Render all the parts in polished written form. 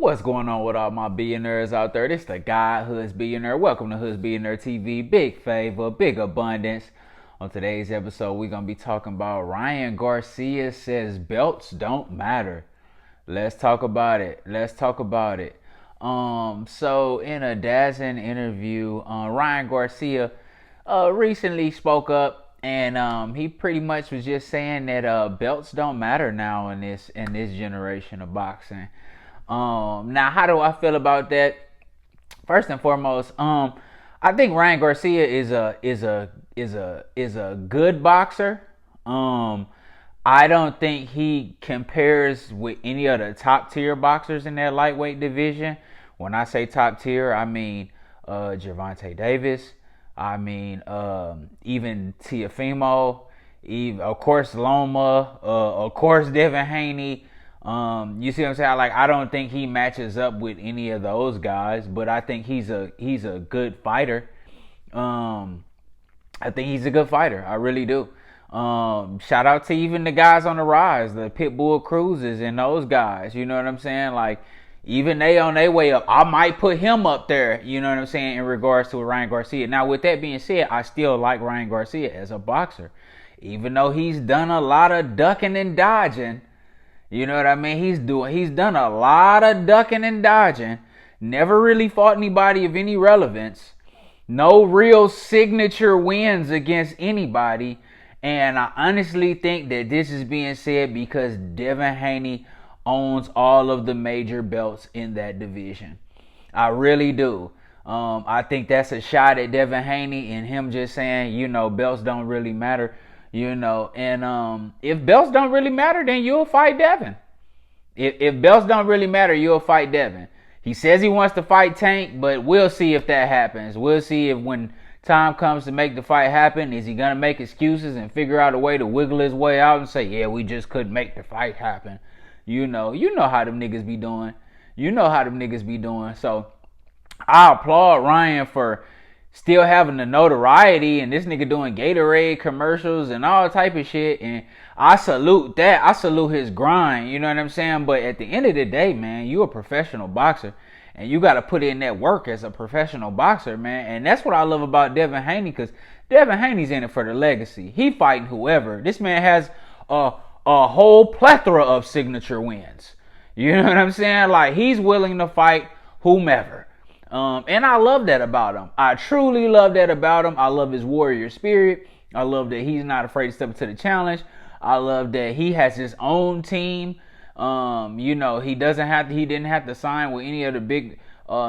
What's going on with all my billionaires out there? This the guy, Hoods Billionaire. Welcome to Hoods Billionaire TV. Big favor, big abundance. On today's episode, we're going to be talking about Ryangarcia says belts don't matter. Let's talk about it. So in a dazzling interview, Ryangarcia recently spoke up, and he pretty much was just saying that belts don't matter now in this generation of boxing. Now, how do I feel about that? First and foremost, I think Ryangarcia is a good boxer. I don't think he compares with any of the top tier boxers in that lightweight division. When I say top tier, I mean Gervonta Davis. I mean even Teofimo, of course Loma, of course Devinhaney. You see what I'm saying? Like, I don't think he matches up with any of those guys, but I think he's a good fighter. I think he's a good fighter. I really do. Shout out to even the guys on the rise, the Pitbull Cruises and those guys. You know what I'm saying? Like, even they on their way up. I might put him up there, you know what I'm saying, in regards to Ryangarcia. Now, with that being said, I still like Ryangarcia as a boxer. Even though he's done a lot of ducking and dodging. You know what I mean? He's done a lot of ducking and dodging. Never really fought anybody of any relevance. No real signature wins against anybody. And I honestly think that this is being said because Devinhaney owns all of the major belts in that division. I really do. I think that's a shot at Devinhaney and him just saying, you know, belts don't really matter. You know, and if belts don't really matter, then you'll fight Devin. If belts don't really matter, you'll fight Devin. He says he wants to fight Tank, but we'll see if that happens. We'll see if when time comes to make the fight happen, is he going to make excuses and figure out a way to wiggle his way out and say, yeah, we just couldn't make the fight happen. You know how them niggas be doing. So I applaud Ryan for still having the notoriety, and this nigga doing Gatorade commercials and all type of shit, and I salute that. I salute his grind, you know what I'm saying? But at the end of the day, man, you a professional boxer, and you got to put in that work as a professional boxer, man. And that's what I love about Devinhaney, because Devinhaney's in it for the legacy. He fighting whoever. This man has a whole plethora of signature wins. You know what I'm saying? Like, he's willing to fight whomever. And I love that about him. I truly love that about him. I love his warrior spirit. I love that he's not afraid to step into the challenge. I love that he has his own team. You know, he didn't have to sign with any of the big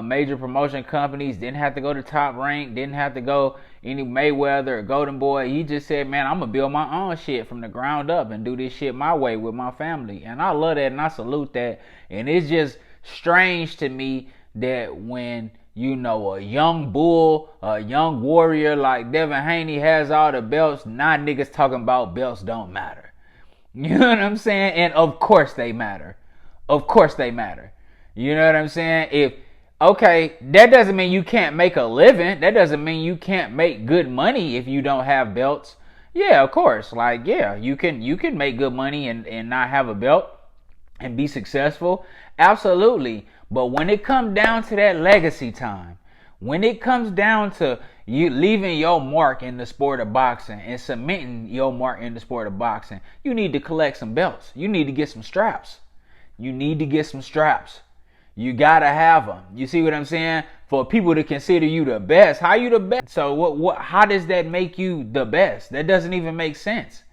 major promotion companies. Didn't have to go to Top Rank. Didn't have to go any Mayweather or Golden Boy. He just said, man, I'm gonna build my own shit from the ground up and do this shit my way with my family. And I love that, and I salute that. And it's just strange to me that when, you know, a young bull, a young warrior like Devinhaney has all the belts, now niggas talking about belts don't matter. You know what I'm saying? And of course they matter. You know what I'm saying? Okay, that doesn't mean you can't make a living. That doesn't mean you can't make good money if you don't have belts. Yeah, of course. Like, yeah, you can make good money and not have a belt and be successful. Absolutely. But when it comes down to that legacy time, when it comes down to you leaving your mark in the sport of boxing and cementing your mark in the sport of boxing, you need to collect some belts. You need to get some straps. You gotta have them. You see what I'm saying? For people to consider you the best. How you the best? So how does that make you the best? That doesn't even make sense.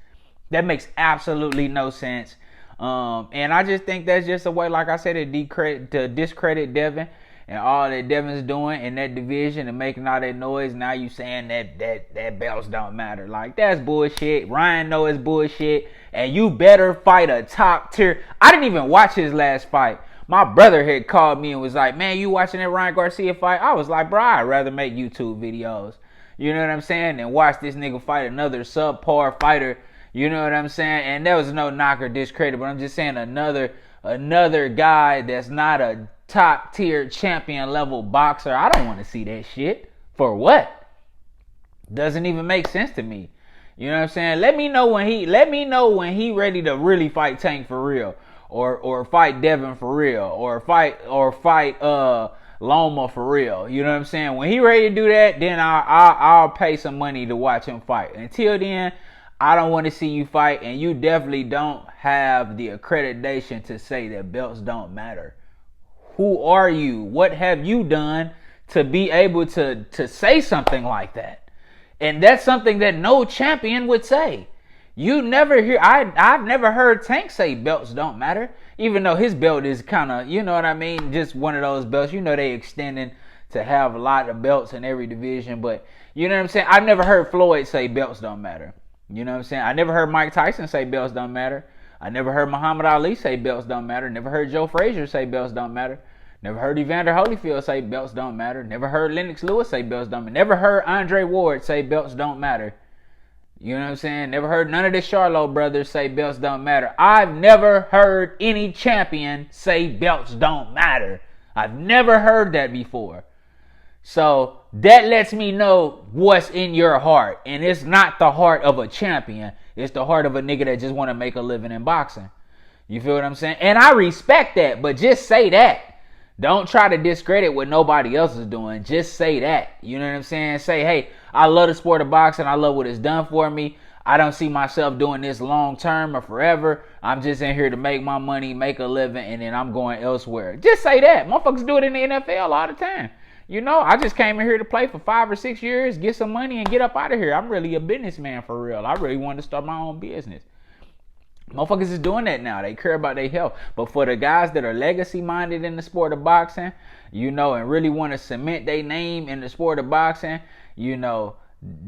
That makes absolutely no sense. And I just think that's just a way, like I said, to discredit Devin and all that Devin's doing in that division and making all that noise. Now you saying that belts don't matter. Like, that's bullshit. Ryan knows it's bullshit. And you better fight a top tier. I didn't even watch his last fight. My brother had called me and was like, man, you watching that Ryangarcia fight? I was like, bro, I'd rather make YouTube videos. You know what I'm saying? Than watch this nigga fight another subpar fighter. You know what I'm saying? And there was no knock or discredit, but I'm just saying another guy that's not a top tier champion level boxer. I don't want to see that shit. For what? Doesn't even make sense to me. You know what I'm saying? Let me know when he ready to really fight Tank for real. or fight Devin for real, or fight Loma for real. You know what I'm saying? When he ready to do that, then I'll pay some money to watch him fight. Until then, I don't want to see you fight, and you definitely don't have the accreditation to say that belts don't matter. Who are you? What have you done to be able to say something like that? And that's something that no champion would say. You never hear, I've never heard Tank say belts don't matter, even though his belt is kind of, you know what I mean, just one of those belts. You know they extending to have a lot of belts in every division, but you know what I'm saying? I've never heard Floyd say belts don't matter. You know what I'm saying? I never heard Mike Tyson say belts don't matter. I never heard Muhammad Ali say belts don't matter. Never heard Joe Frazier say belts don't matter. Never heard Evander Holyfield say belts don't matter. Never heard Lennox Lewis say belts don't matter. Never heard Andre Ward say belts don't matter. You know what I'm saying? Never heard none of the Charlo brothers say belts don't matter. I've never heard any champion say belts don't matter. I've never heard that before. So that lets me know what's in your heart. And it's not the heart of a champion. It's the heart of a nigga that just want to make a living in boxing. You feel what I'm saying? And I respect that, but just say that. Don't try to discredit what nobody else is doing. Just say that. You know what I'm saying? Say, hey, I love the sport of boxing. I love what it's done for me. I don't see myself doing this long term or forever. I'm just in here to make my money, make a living, and then I'm going elsewhere. Just say that. Motherfuckers do it in the NFL all the time. You know, I just came in here to play for 5 or 6 years, get some money, and get up out of here. I'm really a businessman for real. I really wanted to start my own business. Motherfuckers is doing that now. They care about their health. But for the guys that are legacy minded in the sport of boxing, you know, and really want to cement their name in the sport of boxing, you know,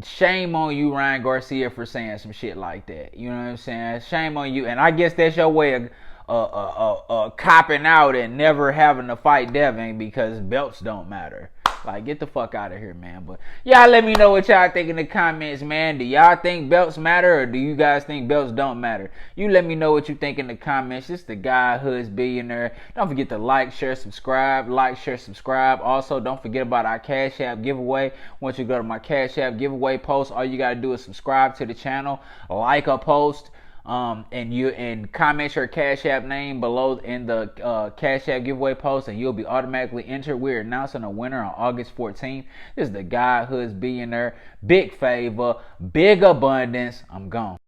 shame on you, Ryangarcia, for saying some shit like that. You know what I'm saying? Shame on you. And I guess that's your way of copping out and never having to fight Devin because belts don't matter. Like, get the fuck out of here, man. But y'all let me know what y'all think in the comments, man. Do y'all think belts matter, or do you guys think belts don't matter? You let me know what you think in the comments. It's the guy, Hood's Billionaire. Don't forget to like, share, subscribe. Like, share, subscribe. Also, don't forget about our Cash App giveaway. Once you go to my Cash App giveaway post, all you got to do is subscribe to the channel, like a post, and comment your Cash App name below in the Cash App giveaway post, and you'll be automatically entered. We're announcing a winner on August 14th. This is the guy, Hood's Billionaire. Big favor, big abundance. I'm gone.